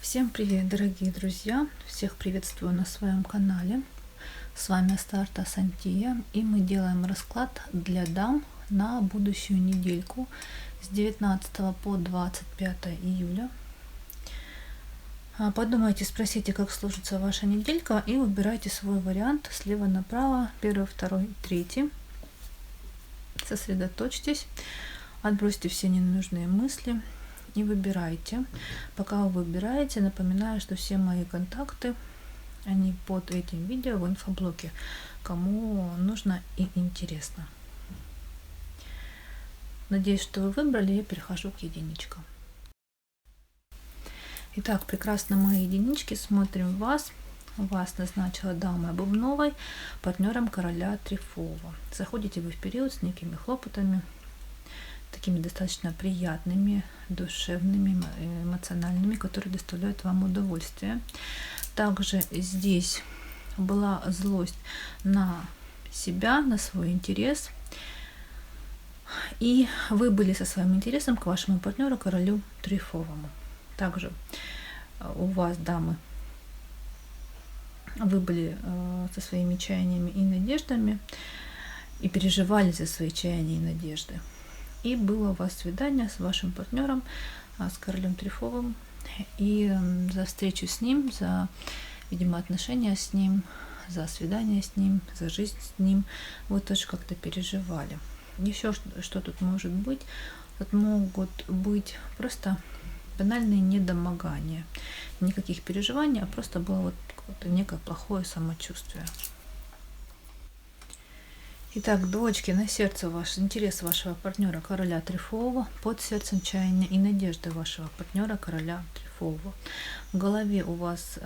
Всем привет, дорогие друзья! Всех приветствую на своем канале. С вами Астарта Сантия, и мы делаем расклад для дам на будущую недельку с 19 по 25 июля. Подумайте, спросите, как сложится ваша неделька, и выбирайте свой вариант слева направо, первый, второй, третий. Сосредоточьтесь, отбросьте все ненужные мысли и выбирайте. Пока вы выбираете, напоминаю, что все мои контакты, они под этим видео в инфоблоке, кому нужно и интересно. Надеюсь, что вы выбрали, я перехожу к единичкам. Итак, прекрасно, мои единички, смотрим вас. Вас назначила дама Бубновой партнером короля Трефова. Заходите вы в период с некими хлопотами, такими достаточно приятными, душевными, эмоциональными, которые доставляют вам удовольствие. Также здесь была злость на себя, на свой интерес. И вы были со своим интересом к вашему партнеру, королю Трефовому. Также у вас, дамы, вы были со своими чаяниями и надеждами и переживали за свои чаяния и надежды. И было у вас свидание с вашим партнером, с королем Трефовым. И за встречу с ним, за, видимо, отношения с ним, за свидание с ним, за жизнь с ним вы тоже как-то переживали. Еще что тут может быть? Тут могут быть просто банальные недомогания. Никаких переживаний, а просто было вот какое-то некое плохое самочувствие. Итак, дочки, на сердце ваш интерес вашего партнера короля Трефового, под сердцем чаяния и надежды вашего партнера короля Трефового. В голове у вас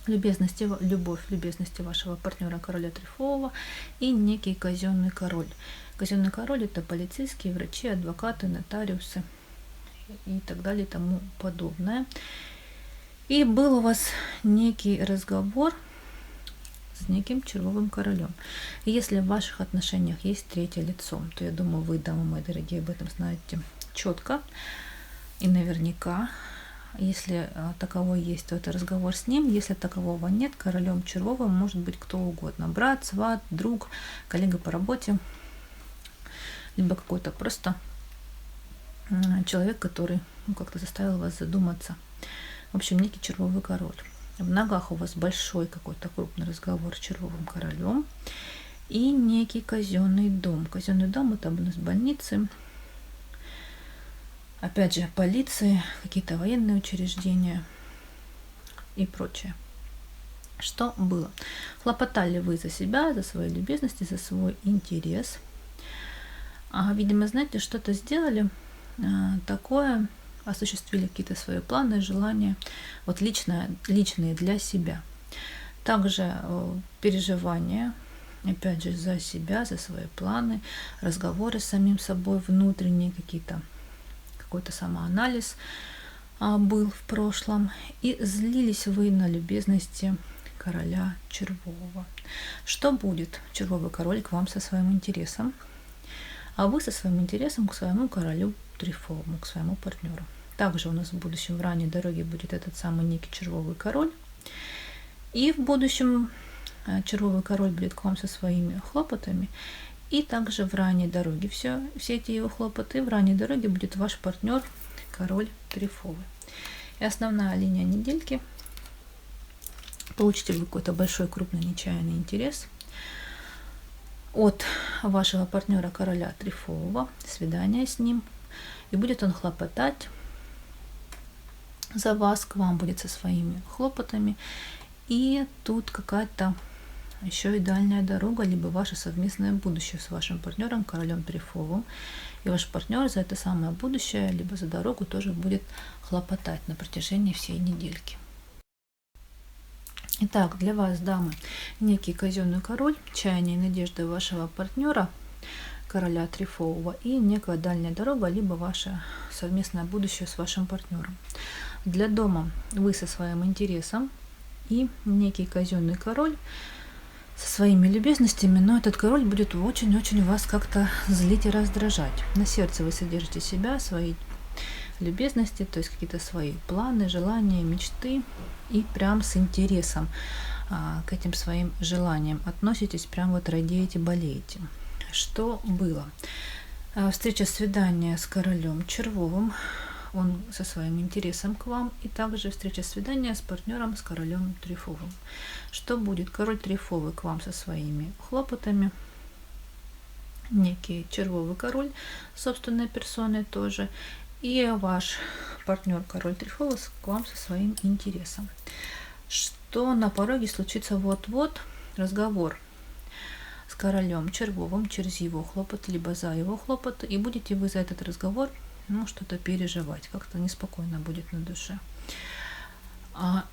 любезности, любовь, любезности вашего партнера короля Трефового и некий казенный король. Казенный король — это полицейские, врачи, адвокаты, нотариусы и так далее и тому подобное. И был у вас некий разговор с неким червовым королем. И если в ваших отношениях есть третье лицо, то я думаю, вы, дамы мои дорогие, об этом знаете четко и наверняка. Если таковой есть, то это разговор с ним. Если такового нет, королем червовым может быть кто угодно: брат, сват, друг, коллега по работе, либо какой-то просто человек, который как-то заставил вас задуматься. В общем, некий червовый король. В ногах у вас большой какой-то крупный разговор с червовым королем и некий казенный дом. Казенный дом — это у нас больницы, опять же, полиции, какие-то военные учреждения и прочее. Что было? Хлопотали вы за себя, за свои любезности, за свой интерес. Видимо, знаете, что-то сделали такое, осуществили какие-то свои планы, желания, вот личные для себя. Также переживания, опять же, за себя, за свои планы, разговоры с самим собой, внутренние какой-то самоанализ был в прошлом. И злились вы на любезности короля червового. Что будет червовый король к вам со своим интересом, а вы со своим интересом к своему королю Трефовому, к своему партнеру. Также у нас в будущем в ранней дороге будет этот самый некий червовый король. И в будущем червовый король будет к вам со своими хлопотами. И также в ранней дороге все эти его хлопоты. В ранней дороге будет ваш партнер король Трефовый. И основная линия недельки. Получите вы какой-то большой, крупный, нечаянный интерес от вашего партнера короля Трефового, свидание с ним, и будет он хлопотать за вас, к вам будет со своими хлопотами. И тут какая-то еще и дальняя дорога, либо ваше совместное будущее с вашим партнером королем Трефовым. И ваш партнер за это самое будущее, либо за дорогу тоже будет хлопотать на протяжении всей недельки. Итак, для вас, дамы, некий казенный король, чаяния и надежды вашего партнера короля Трефового и некая дальняя дорога, либо ваше совместное будущее с вашим партнером. Для дома вы со своим интересом и некий казенный король со своими любезностями, но этот король будет очень-очень вас как-то злить и раздражать. На сердце вы содержите себя, свои любезности, то есть какие-то свои планы, желания, мечты, и прям с интересом к этим своим желаниям относитесь, прям вот радеете, болеете. Что было? Встреча, свидание с королем Червовым, он со своим интересом к вам, и также встреча, свидание с партнером, с королем Трефовым. Что будет? Король Трефовый к вам со своими хлопотами, некий червовый король собственной персоной тоже, и ваш партнер король Трефовый к вам со своим интересом. Что на пороге случится вот-вот разговор с королем Червовым через его хлопот, либо за его хлопот, и будете вы за этот разговор что-то переживать, как-то неспокойно будет на душе.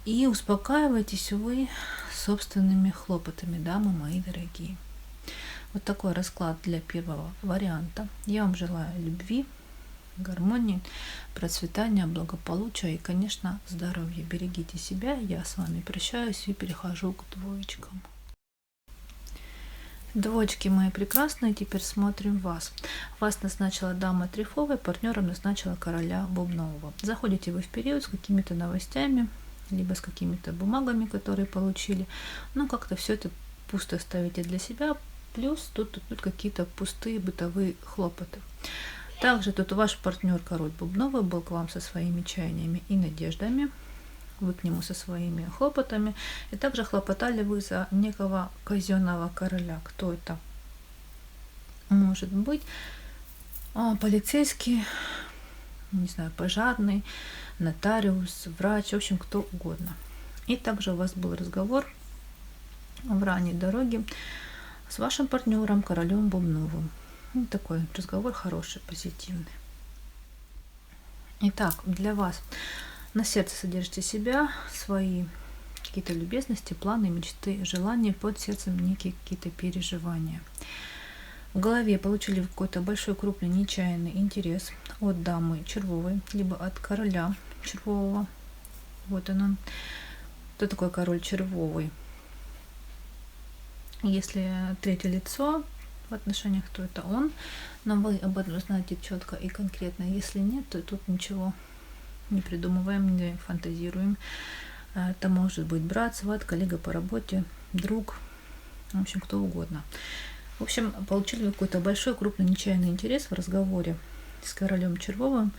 И успокаиваетесь вы собственными хлопотами, дамы мои дорогие. Вот такой расклад для первого варианта. Я вам желаю любви, гармонии, процветания, благополучия и, конечно, здоровья. Берегите себя. Я с вами прощаюсь и перехожу к двоечкам. Двоечки мои прекрасные, теперь смотрим вас. Вас назначила дама Трефовая, партнером назначила короля Бубнового. Заходите вы в период с какими-то новостями, либо с какими-то бумагами, которые получили. Как-то все это пусто ставите для себя. Плюс тут какие-то пустые бытовые хлопоты. Также тут ваш партнер король Бубновый был к вам со своими чаяниями и надеждами. Вы к нему со своими хлопотами. И также хлопотали вы за некого казенного короля. Кто это может быть? Полицейский, не знаю, пожарный, нотариус, врач, в общем, кто угодно. И также у вас был разговор в ранней дороге с вашим партнером королем Бубновым. Такой разговор хороший, позитивный. Итак, для вас на сердце содержите себя, свои какие-то любезности, планы, мечты, желания, под сердцем некие какие-то переживания. В голове получили какой-то большой, крупный, нечаянный интерес от дамы Червовой, либо от короля Червового. Вот он. Кто такой король Червовый? Если третье лицо в отношениях, то это он, но вы об этом знаете четко и конкретно. Если нет, то тут ничего не придумываем, не фантазируем. Это может быть брат, сват, коллега по работе, друг, в общем, кто угодно. В общем, получили какой-то большой, крупный, нечаянный интерес в разговоре с королем Червовым.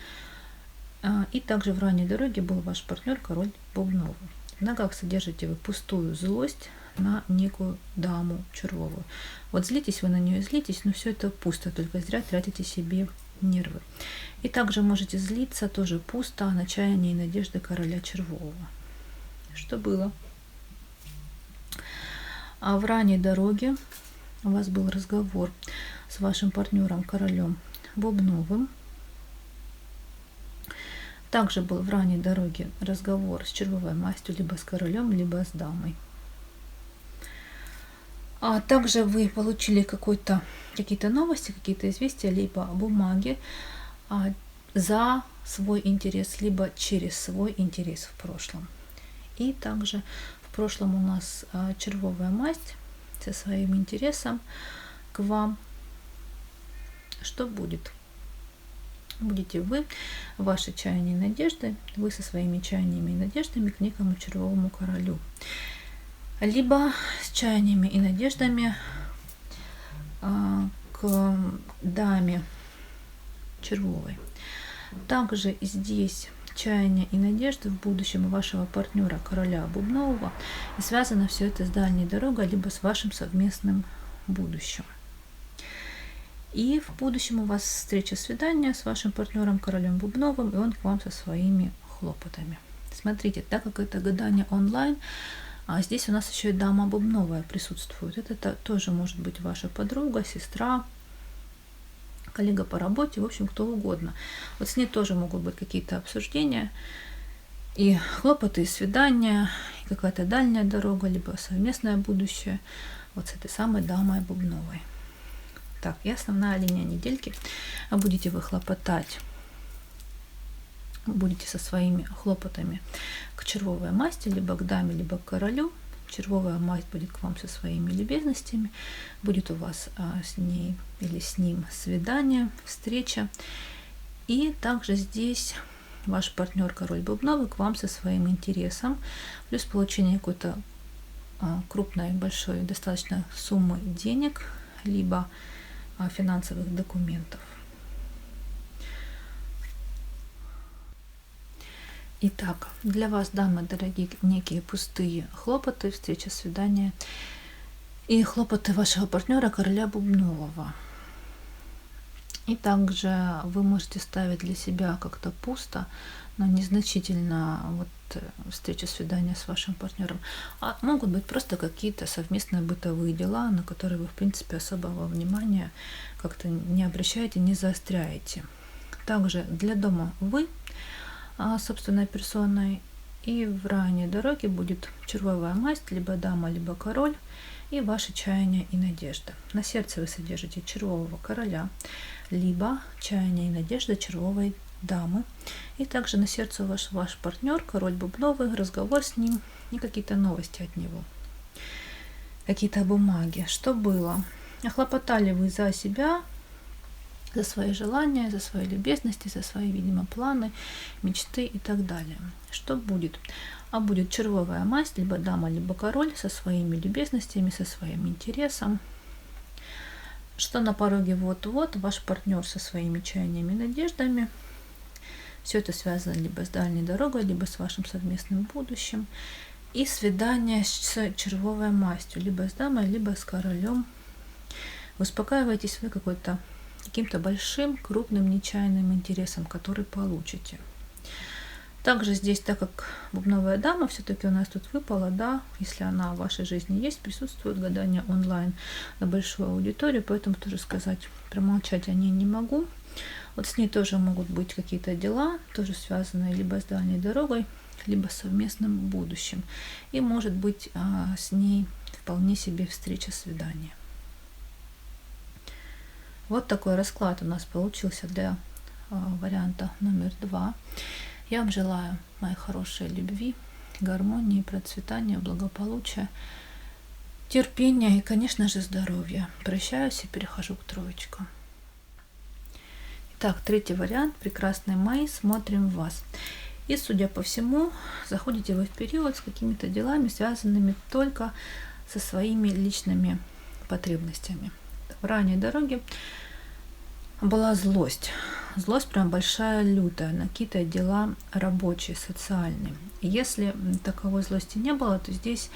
И также в ранней дороге был ваш партнер король Бубновый. В ногах содержите вы пустую злость на некую даму Червовую. Вот злитесь вы на нее, злитесь, но все это пусто, только зря тратите себе нервы. И также можете злиться, тоже пусто, на чаяние и надежды короля Червового. Что было? В ранней дороге у вас был разговор с вашим партнером королем Бубновым. Также был в ранней дороге разговор с червовой мастью, либо с королем, либо с дамой. А также вы получили какие-то новости, какие-то известия, либо бумаги за свой интерес, либо через свой интерес в прошлом. И также в прошлом у нас червовая масть со своим интересом к вам. Что будет? Будете вы, ваши чаяния и надежды, вы со своими чаяниями и надеждами к некому червовому королю. Либо с чаяниями и надеждами к даме червовой. Также здесь чаяния и надежды в будущем вашего партнера короля Бубнового. И связано все это с дальней дорогой, либо с вашим совместным будущим. И в будущем у вас встреча, свидание с вашим партнером королем Бубновым, и он к вам со своими хлопотами. Смотрите, так как это гадание онлайн, а здесь у нас еще и дама Бубновая присутствует. Это тоже может быть ваша подруга, сестра, коллега по работе, в общем, кто угодно. Вот с ней тоже могут быть какие-то обсуждения, и хлопоты, и свидания, и какая-то дальняя дорога, либо совместное будущее вот с этой самой дамой Бубновой. Так, и основная линия недельки. Будете вы хлопотать, будете со своими хлопотами к червовой масти, либо к даме, либо к королю. Червовая масть будет к вам со своими любезностями. Будет у вас с ней или с ним свидание, встреча. И также здесь ваш партнер король бубновый к вам со своим интересом, плюс получение какой-то крупной, большой, достаточно суммы денег, либо финансовых документов. Итак, для вас, дамы дорогие, некие пустые хлопоты, встреча, свидание и хлопоты вашего партнера короля бубнового. И также вы можете ставить для себя как-то пусто, но незначительно вот встречу, свидание с вашим партнером. А могут быть просто какие-то совместные бытовые дела, на которые вы, в принципе, особого внимания как-то не обращаете, не заостряете. Также для дома вы собственной персоной, и в ранней дороге будет червовая масть, либо дама, либо король, и ваши чаяния и надежды. На сердце вы содержите червового короля, либо чаяния и надежды червовой дамы. И также на сердце ваш партнер, король бубновый, разговор с ним и какие-то новости от него. Какие-то бумаги. Что было? Охлопотали вы за себя, за свои желания, за свои любезности, за свои, видимо, планы, мечты и так далее. Что будет? А будет червовая масть, либо дама, либо король со своими любезностями, со своим интересом. Что на пороге вот-вот ваш партнер со своими чаяниями и надеждами. Все это связано либо с дальней дорогой, либо с вашим совместным будущим. И свидание с червовой мастью, либо с дамой, либо с королем. Успокаиваетесь вы каким-то большим, крупным, нечаянным интересом, который получите. Также здесь, так как бубновая дама все-таки у нас тут выпала, да, если она в вашей жизни есть, присутствует гадание онлайн на большую аудиторию, поэтому тоже сказать, промолчать о ней не могу. Вот с ней тоже могут быть какие-то дела, тоже связанные либо с дальней дорогой, либо с совместным будущим. И может быть с ней вполне себе встреча, свидание. Вот такой расклад у нас получился для варианта номер 2. Я вам желаю, мои хорошие, любви, гармонии, процветания, благополучия, терпения и, конечно же, здоровья. Прощаюсь и перехожу к троечкам. Итак, третий вариант. Прекрасный май. Смотрим вас. И, судя по всему, заходите вы в период с какими-то делами, связанными только со своими личными потребностями. В ранней дороге была злость. Злость прям большая, лютая, на какие-то дела рабочие, социальные. И если таковой злости не было, то здесь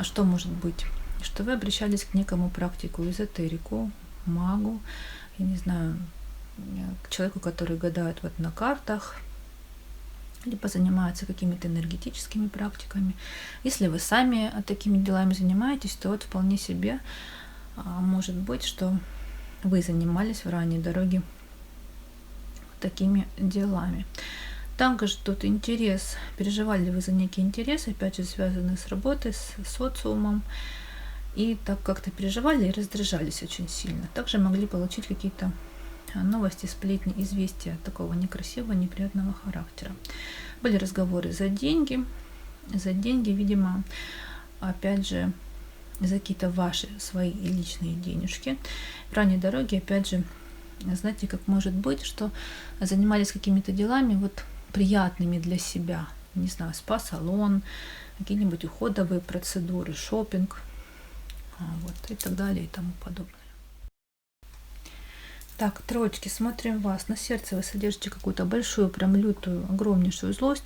что может быть? Что вы обращались к некому практику, эзотерику, магу, я не знаю, к человеку, который гадает вот на картах, либо занимается какими-то энергетическими практиками. Если вы сами такими делами занимаетесь, то вот вполне себе может быть, что вы занимались в ранней дороге такими делами. Также тут интерес. Переживали ли вы за некий интерес, опять же, связанный с работой, с социумом. И так как-то переживали и раздражались очень сильно. Также могли получить какие-то новости, сплетни, известия такого некрасивого, неприятного характера. Были разговоры за деньги. За деньги, видимо, опять же, за какие-то ваши свои личные денежки. В ранней дороге, опять же, знаете, как может быть, что занимались какими-то делами вот приятными для себя. Не знаю, спа-салон, какие-нибудь уходовые процедуры, шопинг, вот, и так далее, и тому подобное. Так, троечки, смотрим вас. На сердце вы содержите какую-то большую, прям лютую, огромнейшую злость.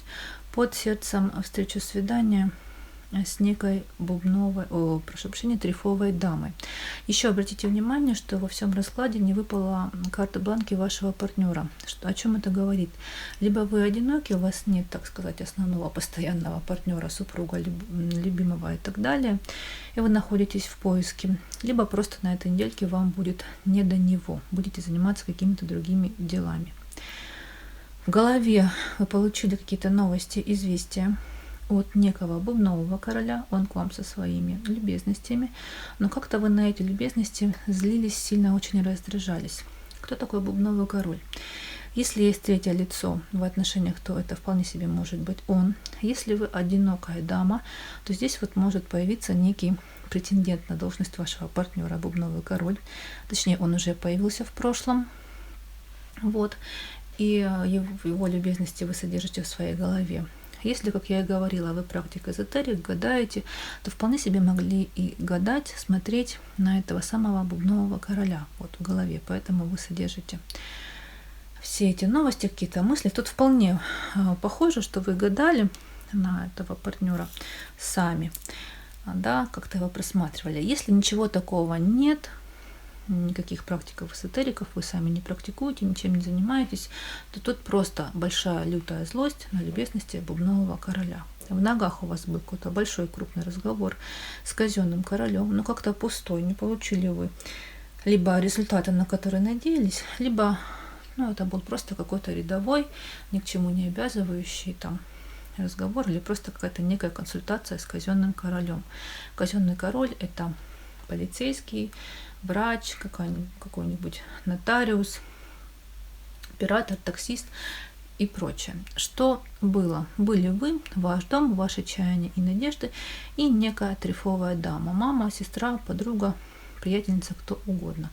Под сердцем встречу, свидания с некой бубновой, прошу прощения, трефовой дамой. Еще обратите внимание, что во всем раскладе не выпала карта бланки вашего партнера. О чем это говорит? Либо вы одиноки, у вас нет, так сказать, основного постоянного партнера, супруга, любимого и так далее, и вы находитесь в поиске, либо просто на этой недельке вам будет не до него, будете заниматься какими-то другими делами. В голове вы получили какие-то новости, известия от некого бубнового короля, он к вам со своими любезностями, но как-то вы на эти любезности злились, сильно очень раздражались. Кто такой бубновый король? Если есть третье лицо в отношениях, то это вполне себе может быть он. Если вы одинокая дама, то здесь вот может появиться некий претендент на должность вашего партнера, бубновый король. Точнее, он уже появился в прошлом. Вот. и его любезности вы содержите в своей голове. Если, как я и говорила, вы практик эзотерик, гадаете, то вполне себе могли и гадать, смотреть на этого самого бубнового короля вот в голове. Поэтому вы содержите все эти новости, какие-то мысли. Тут вполне похоже, что вы гадали на этого партнера сами, да, как-то его просматривали. Если ничего такого нет, никаких практиков эзотериков, вы сами не практикуете, ничем не занимаетесь, то тут просто большая лютая злость на любезности бубнового короля. В ногах у вас был какой-то большой крупный разговор с казенным королем, но как-то пустой, не получили вы либо результаты, на которые надеялись, либо это был просто какой-то рядовой, ни к чему не обязывающий там разговор, или просто какая-то некая консультация с казенным королем. Казенный король — это полицейский, врач, какой-нибудь нотариус, оператор, таксист и прочее. Что было? Были вы, ваш дом, ваши чаяния и надежды, и некая трефовая дама, мама, сестра, подруга, приятельница, кто угодно.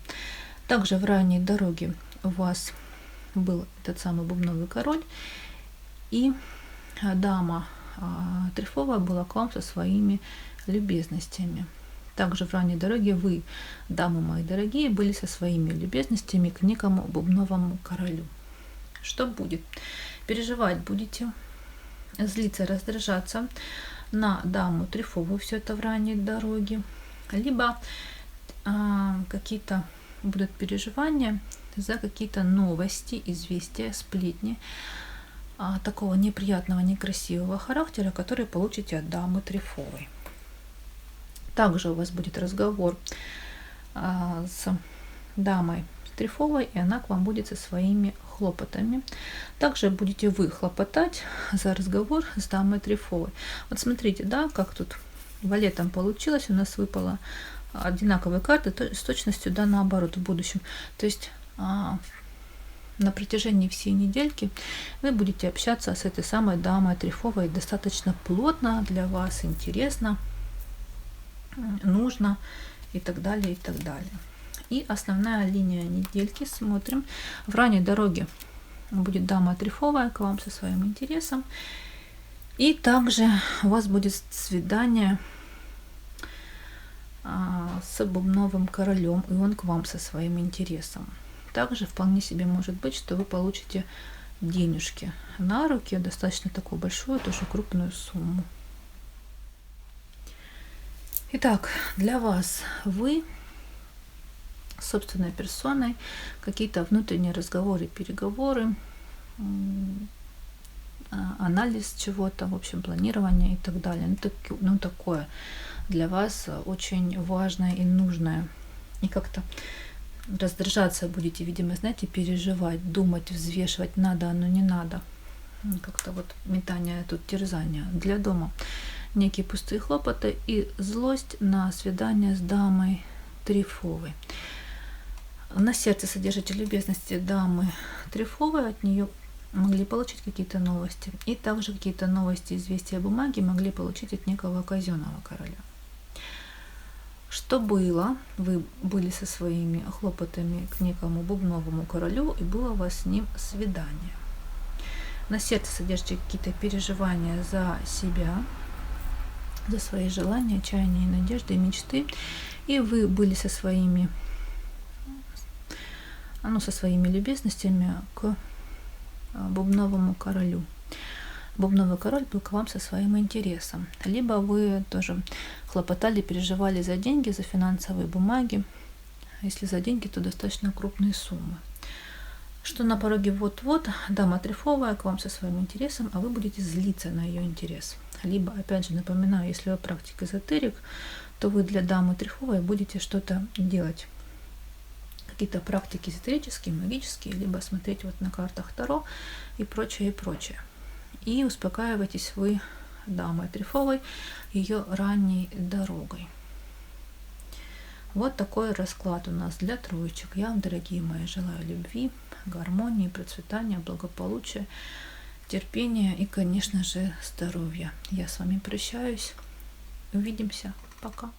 Также в ранней дороге у вас был этот самый бубновый король, и дама трефовая была к вам со своими любезностями. Также в ранней дороге вы, дамы мои дорогие, были со своими любезностями к некому бубновому королю. Что будет? Переживать будете, злиться, раздражаться на даму трефовую, все это в ранней дороге, либо какие-то будут переживания за какие-то новости, известия, сплетни такого неприятного, некрасивого характера, которые получите от дамы трефовой. Также у вас будет разговор с дамой трефовой, и она к вам будет со своими хлопотами. Также будете вы хлопотать за разговор с дамой трефовой. Вот смотрите, да, как тут валетом получилось, у нас выпало одинаковые карты с точностью да наоборот в будущем. То есть на протяжении всей недельки вы будете общаться с этой самой дамой трефовой достаточно плотно, для вас интересно, нужно и так далее, и так далее. И основная линия недельки, смотрим. В ранней дороге будет дама трефовая к вам со своим интересом. И также у вас будет свидание с бубновым королем, и он к вам со своим интересом. Также вполне себе может быть, что вы получите денежки на руки, достаточно такую большую, тоже крупную сумму. Итак, для вас вы собственной персоной, какие-то внутренние разговоры, переговоры, анализ чего-то, в общем, планирование и так далее. Такое для вас очень важное и нужное. И как-то раздражаться будете, видимо, знаете, переживать, думать, взвешивать, надо оно, не надо. Как-то вот метание тут, терзания для дома. Некие пустые хлопоты и злость на свидание с дамой трефовой. На сердце содержите любезности дамы трефовой, от нее могли получить какие-то новости. И также какие-то новости, известия бумаги могли получить от некого казенного короля. Что было? Вы были со своими хлопотами к некому бубновому королю, и было у вас с ним свидание. На сердце содержите какие-то переживания за себя, за свои желания, чаяния, надежды и мечты. И вы были со своими любезностями к бубновому королю. Бубновый король был к вам со своим интересом. Либо вы тоже хлопотали, переживали за деньги, за финансовые бумаги. Если за деньги, то достаточно крупные суммы. Что на пороге вот-вот дама трефовая к вам со своим интересом, а вы будете злиться на ее интерес. Либо, опять же, напоминаю, если вы практик эзотерик, то вы для дамы трефовой будете что-то делать. Какие-то практики эзотерические, магические, либо смотреть вот на картах Таро и прочее, и прочее. И успокаиваетесь вы дамой трефовой ее ранней дорогой. Вот такой расклад у нас для троечек. Я вам, дорогие мои, желаю любви, гармонии, процветания, благополучия, терпения и, конечно же, здоровья. Я с вами прощаюсь. Увидимся. Пока.